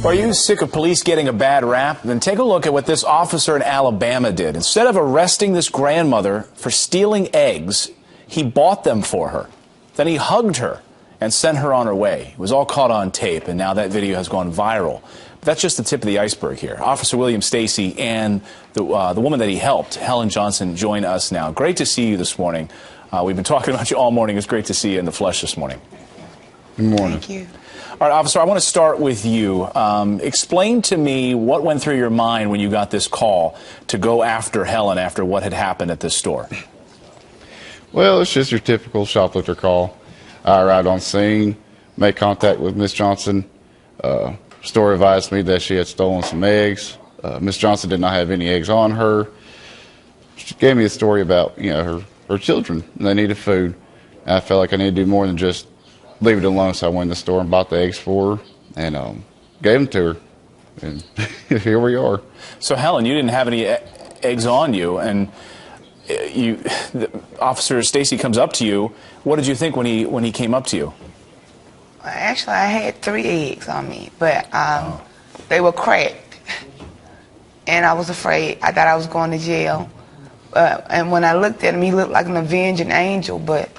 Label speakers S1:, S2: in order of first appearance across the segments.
S1: Are you sick of police getting a bad rap? Then take a look at what this officer in Alabama did. Instead of arresting this grandmother for stealing eggs, he bought them for her. Then he hugged her and sent her on her way. It was all caught on tape, and now that video has gone viral. But that's just the tip of the iceberg here. Officer William Stacy and the woman that he helped, Helen Johnson, join us now. Great to see you this morning. We've been talking about you all morning. It's great to see you in the flesh this morning.
S2: Good morning.
S3: Thank you.
S1: All right, officer, I want to start with you. Explain to me what went through your mind when you got this call to go after Helen after what had happened at this store.
S2: Well, it's just your typical shoplifter call. I arrived on scene, made contact with Miss Johnson. Store advised me that she had stolen some eggs. Miss Johnson did not have any eggs on her. She gave me a story about, her children, and they needed food. And I felt like I needed to do more than just leave it alone, so I went in the store and bought the eggs for her and gave them to her. And here we are.
S1: So, Helen, you didn't have any eggs on you, and Officer Stacy comes up to you. What did you think when he came up to you?
S3: Actually, I had 3 eggs on me, but they were cracked, and I was afraid. I thought I was going to jail. And when I looked at him, he looked like an avenging angel, but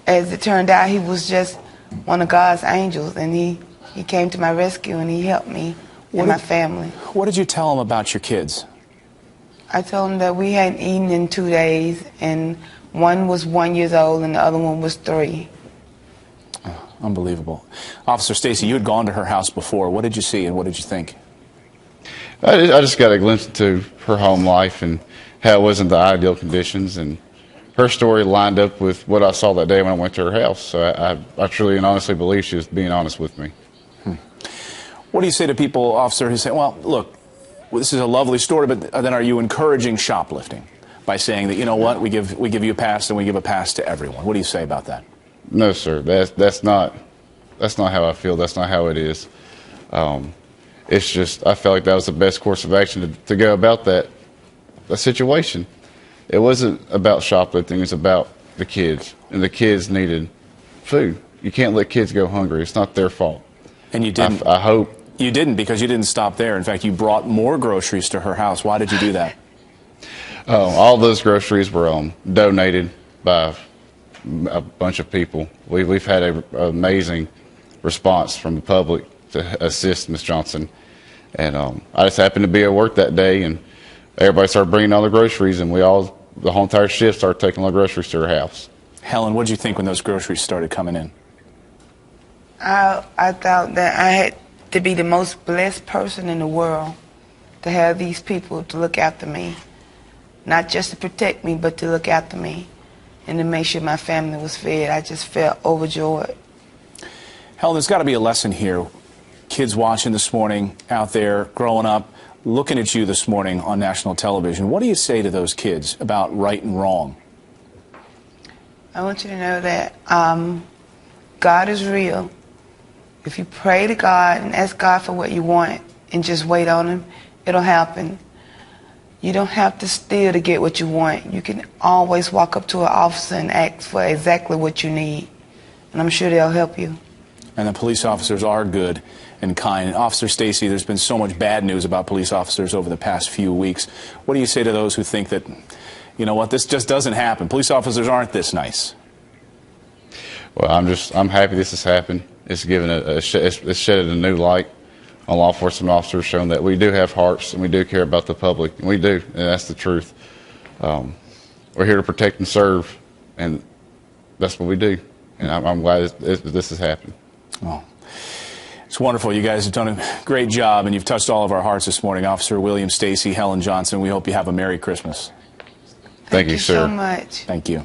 S3: as it turned out, he was just one of God's angels, and he came to my rescue, and he helped me and my family.
S1: What did you tell him about your kids?
S3: I told him that we hadn't eaten in 2 days, and one was 1 year old, and the other one was 3.
S1: Oh, unbelievable. Officer Stacy, you had gone to her house before. What did you see, and what did you think?
S2: I just got a glimpse into her home life and how it wasn't the ideal conditions, and her story lined up with what I saw that day when I went to her house. So I truly and honestly believe she was being honest with me.
S1: What do you say to people, officer, who say, well, look, this is a lovely story, but then are you encouraging shoplifting by saying that, you know what, we give you a pass and we give a pass to everyone? What do you say about that?
S2: No, sir. That's not how I feel. That's not how it is. It's just I felt like that was the best course of action to go about that situation. It wasn't about shoplifting. It's about the kids, and the kids needed food. You can't let kids go hungry. It's not their fault.
S1: And you didn't.
S2: I hope.
S1: You didn't, because you didn't stop there. In fact, you brought more groceries to her house. Why did you do that?
S2: All those groceries were donated by a bunch of people. We've had an amazing response from the public to assist Miss Johnson. And I just happened to be at work that day, and everybody started bringing all the groceries, and the whole entire shift started taking all the groceries to her house.
S1: Helen, what did you think when those groceries started coming in?
S3: I thought that I had to be the most blessed person in the world to have these people to look after me. Not just to protect me, but to look after me and to make sure my family was fed. I just felt overjoyed.
S1: Helen, there's got to be a lesson here. Kids watching this morning out there, growing up, looking at you this morning on national television. What do you say to those kids about right and wrong?
S3: I want you to know that God is real. If you pray to God and ask God for what you want and just wait on Him, it'll happen. You don't have to steal to get what you want. You can always walk up to an officer and ask for exactly what you need, and I'm sure they'll help you.
S1: And the police officers are good and kind. And Officer Stacy, there's been so much bad news about police officers over the past few weeks. What do you say to those who think that, you know what, this just doesn't happen? Police officers aren't this nice.
S2: Well, I'm happy this has happened. It's given it's shedded a new light on law enforcement officers, showing that we do have hearts and we do care about the public, and we do, and that's the truth. We're here to protect and serve, and that's what we do. And I'm glad this has happened.
S1: Well, it's wonderful. You guys have done a great job, and you've touched all of our hearts this morning. Officer William Stacy, Helen Johnson, we hope you have a Merry Christmas.
S3: Thank you
S2: sir.
S3: so much.
S1: Thank you.